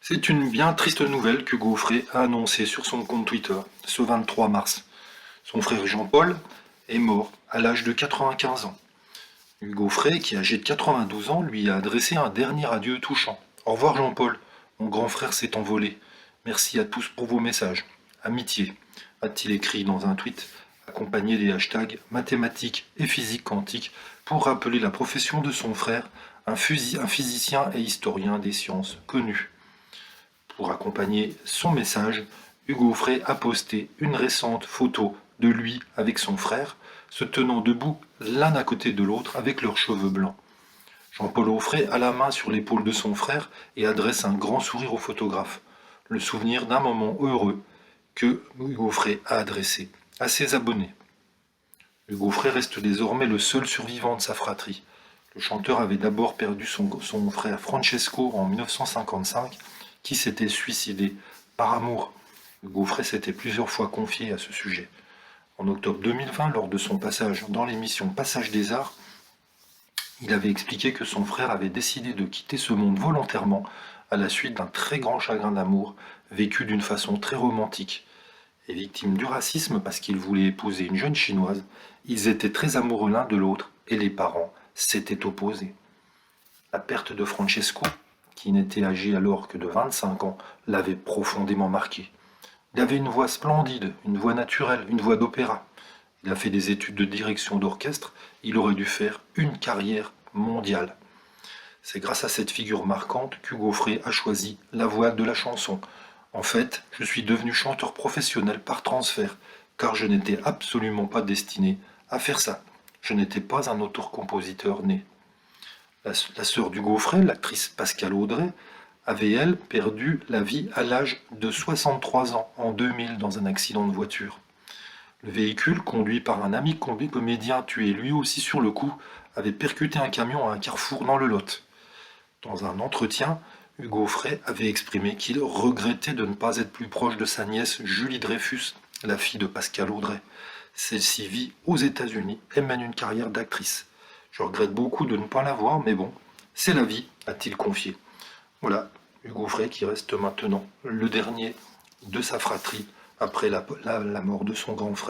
C'est une bien triste nouvelle qu'Hugo Offray a annoncée sur son compte Twitter ce 23 mars. Son frère Jean-Paul est mort à l'âge de 95 ans. Hugo Offray, qui est âgé de 92 ans, lui a adressé un dernier adieu touchant. Au revoir Jean-Paul, mon grand frère s'est envolé. Merci à tous pour vos messages. Amitié, a-t-il écrit dans un tweet, accompagné des hashtags mathématiques et physique quantique pour rappeler la profession de son frère, un physicien et historien des sciences connu. Pour accompagner son message, Hugo Offray a posté une récente photo de lui avec son frère, se tenant debout l'un à côté de l'autre avec leurs cheveux blancs. Jean-Paul Offray a la main sur l'épaule de son frère et adresse un grand sourire au photographe, le souvenir d'un moment heureux que Hugo Offray a adressé à ses abonnés. Hugo Offray reste désormais le seul survivant de sa fratrie. Le chanteur avait d'abord perdu son frère Francesco en 1955, qui s'était suicidé par amour. Hugo Offray s'était plusieurs fois confié à ce sujet. En octobre 2020, lors de son passage dans l'émission Passage des Arts, il avait expliqué que son frère avait décidé de quitter ce monde volontairement à la suite d'un très grand chagrin d'amour vécu d'une façon très romantique. Et victime du racisme parce qu'il voulait épouser une jeune chinoise, ils étaient très amoureux l'un de l'autre et les parents s'étaient opposés. La perte de Francesco, qui n'était âgé alors que de 25 ans, l'avait profondément marqué. Il avait une voix splendide, une voix naturelle, une voix d'opéra. Il a fait des études de direction d'orchestre, il aurait dû faire une carrière mondiale. C'est grâce à cette figure marquante qu'Hugo Offray a choisi la voie de la chanson. En fait, je suis devenu chanteur professionnel par transfert, car je n'étais absolument pas destiné à faire ça. Je n'étais pas un auteur-compositeur né. La sœur d'Hugo Offray, l'actrice Pascale Audrey, avait, elle, perdu la vie à l'âge de 63 ans, en 2000, dans un accident de voiture. Le véhicule, conduit par un ami comédien tué lui aussi sur le coup, avait percuté un camion à un carrefour dans le Lot. Dans un entretien, Hugo Offray avait exprimé qu'il regrettait de ne pas être plus proche de sa nièce Julie Dreyfus, la fille de Pascale Audrey. Celle-ci vit aux États-Unis et mène une carrière d'actrice. Je regrette beaucoup de ne pas la voir, mais bon, c'est la vie, a-t-il confié. Voilà, Hugo Offray qui reste maintenant le dernier de sa fratrie après la mort de son grand frère.